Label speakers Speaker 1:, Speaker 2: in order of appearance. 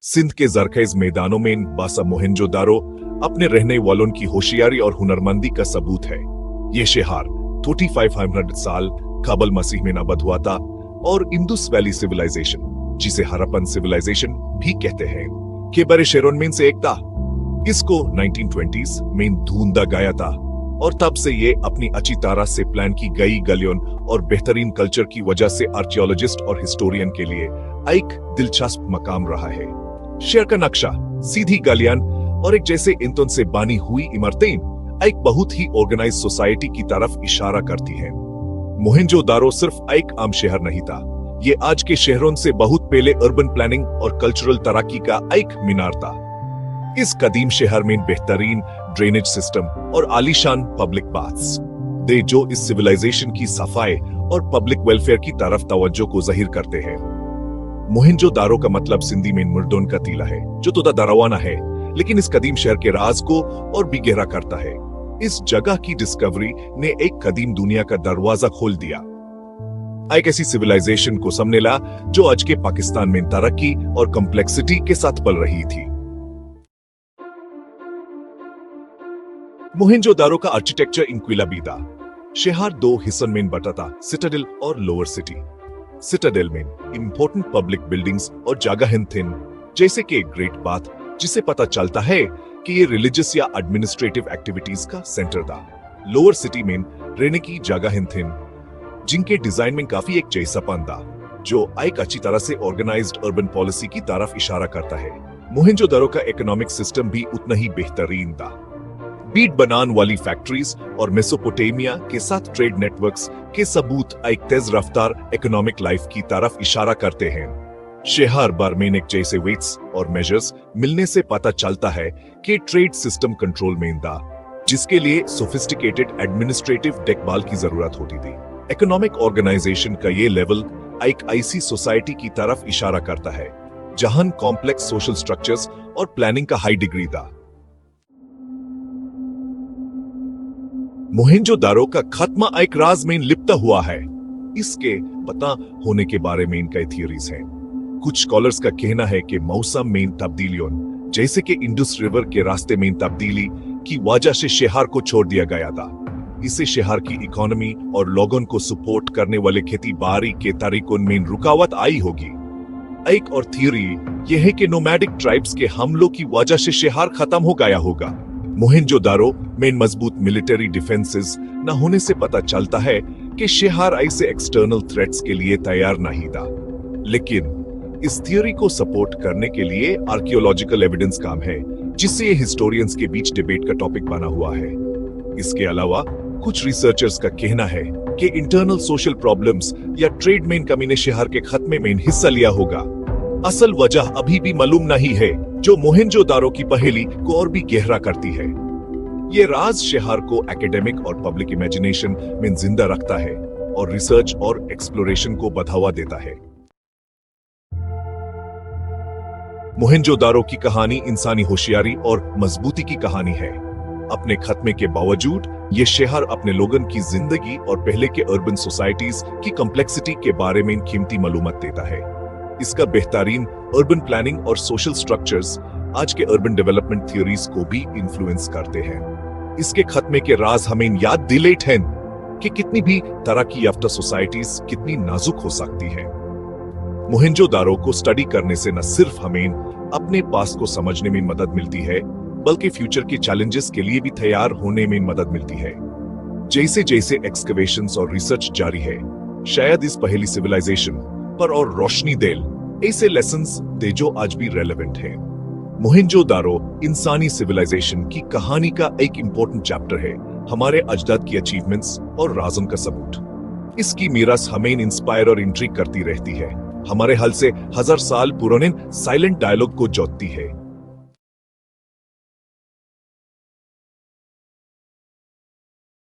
Speaker 1: सिंध के जरखेज मैदानों में बासा मोहनजोदारो अपने रहने वालों की होशियारी और हुनरमंदी का सबूत है। ये शहर 2500 साल कबल मसीह में आबाद हुआ था और इंडस वैली सिविलाइजेशन, जिसे हरप्पन सिविलाइजेशन भी कहते हैं, के बड़े शहरों में से एक था। इसको 1920s में ढूंढा गया था और तब से ये अपनी अच्छी तरह से प्लान की गई गलियों और बेहतरीन कल्चर की वजह से आर्कियोलॉजिस्ट और हिस्टोरियन के लिए एक दिलचस्प मकाम रहा है। शहर का नक्शा, सीधी गलियां और एक जैसे इंतन से बनी हुई इमारतें एक बहुत ही ऑर्गेनाइज सोसाइटी की तरफ इशारा करती हैं। मोहनजोदारो सिर्फ एक आम शहर नहीं था, ये आज के शहरों से बहुत पहले अर्बन प्लानिंग और कल्चरल तरक्की का एक मीनार था। इस कदीम शहर में बेहतरीन ड्रेनेज सिस्टम और आलीशान पब्लिक बाथ्स दे जो इस सिविलाइजेशन की सफाई और पब्लिक वेलफेयर की तरफ तवज्जो को जाहिर करते हैं। मोहनजोदारो का मतलब सिंधी में मुर्दोन का टीला है, जो तो दरवाना है, लेकिन इस कदीम शहर के राज को और भी गहरा करता है। इस जगह की डिस्कवरी ने एक कदीम दुनिया का दरवाजा खोल दिया, एक ऐसी सिविलाइजेशन को सामने ला जो आज के पाकिस्तान में तरक्की और कॉम्प्लेक्सिटी के साथ पल रही थी। मोहनजोदारो का आर्किटेक्चर इंक्विलाबी था। शहर दो हिस्सों में बटा था, सिटाडेल और लोअर सिटी। सिटाडेल में इंपॉर्टेंट पब्लिक बिल्डिंग्स और जगह थी, जैसे कि ग्रेट बाथ, जिसे पता चलता है कि ये रिलीजियस या एडमिनिस्ट्रेटिव एक्टिविटीज का सेंटर था। लोअर सिटी में रहने की जगह थी, जिनके डिजाइन में काफी एक जैसापन था, जो एक अच्छी तरह से ऑर्गेनाइज्ड अर्बन पॉलिसी की तरफ इशारा करता है। मोहनजोदारो का इकोनॉमिक सिस्टम भी उतना ही बेहतरीन था। बीट बनाने वाली फैक्ट्रीज और मेसोपोटामिया के साथ ट्रेड नेटवर्क्स के सबूत एक तेज रफ्तार इकोनॉमिक लाइफ की तरफ इशारा करते हैं। शहर भर में एक जैसे वेट्स और मेजर्स मिलने से पता चलता है कि ट्रेड सिस्टम कंट्रोल में था, जिसके लिए सोफिस्टिकेटेड एडमिनिस्ट्रेटिव देखभाल की जरूरत होती थी। इकोनॉमिक ऑर्गेनाइजेशन का ये लेवल एक ऐसी सोसाइटी की तरफ इशारा करता है जहां कॉम्प्लेक्स सोशल स्ट्रक्चर्स और प्लानिंग का हाई डिग्री था। मोहनजोदारो का खात्मा एक राज में लिपटा हुआ है। इसके पता होने के बारे में कई थियरीज हैं। कुछ स्कॉलर्स का कहना है कि मौसम में तब्दीलियों, जैसे कि इंडस रिवर के रास्ते में तब्दीली की वजह से शहर को छोड़ दिया गया था। इससे शहर की इकोनॉमी और लोगों को सपोर्ट करने वाले खेती बाड़ी के तरीकों में रुकावट आई होगी। एक और थियरी यह है कि नोमैडिक ट्राइब्स के हमलों की वजह से शहर खत्म हो गया होगा। मोहनजोदारो में मजबूत मिलिट्री डिफेंसेस न होने से पता चलता है कि शहर ऐसे एक्सटर्नल थ्रेट्स के लिए तैयार नहीं था। लेकिन इस थियरी को सपोर्ट करने के लिए आर्कियोलॉजिकल एविडेंस काम है, जिससे ये हिस्टोरियंस के बीच डिबेट का टॉपिक बना हुआ है। इसके अलावा कुछ रिसर्चर्स का कहना है कि इंटरनल सोशल प्रॉब्लम्स या ट्रेड में कमी ने शहर के खत्मे में हिस्सा लिया होगा। असल वजह अभी भी मालूम नहीं है, जो मोहनजोदारो की पहेली को और भी गहरा करती है। ये राज शहर को एकेडमिक और पब्लिक इमेजिनेशन में जिंदा रखता है और रिसर्च और एक्सप्लोरेशन को बढ़ावा देता है। मोहनजोदारो की कहानी इंसानी होशियारी और मजबूती की कहानी है। अपने खत्मे के बावजूद ये शहर अपने लोगों की जिंदगी और पहले के अर्बन सोसाइटीज की कॉम्प्लेक्सिटी के बारे में कीमती मालूमात देता है। इसका बेहतरीन अर्बन प्लानिंग और सोशल स्ट्रक्चर्स आज के अर्बन डेवलपमेंट थ्योरीज को भी इन्फ्लुएंस करते हैं। इसके खत्मे के राज हमें याद दिलाते हैं कि कितनी भी तरक्की याफ्ता सोसाइटीज कितनी नाजुक हो सकती हैं। मोहनजोदारो को स्टडी करने से न सिर्फ हमें अपने पास्ट को समझने में मदद मिलती है, बल्कि फ्यूचर के चैलेंजेस के लिए भी तैयार होने में मदद मिलती है। जैसे जैसे एक्सकवेशंस और रिसर्च जारी है, शायद इस पहली सिविलाइजेशन पर और रोशनी देल ऐसे लेसन्स दे जो आज भी रेलेवेंट हैं। मोहनजोदारो इंसानी सिविलाइजेशन की कहानी का एक इंपॉर्टेंट चैप्टर है, हमारे अजदाद की अचीवमेंट्स और राजों का सबूत। इसकी मीरास हमें इंस्पायर और इंट्रिग करती रहती है, हमारे हाल से 1000 साल पुराने साइलेंट डायलॉग को जोड़ती है।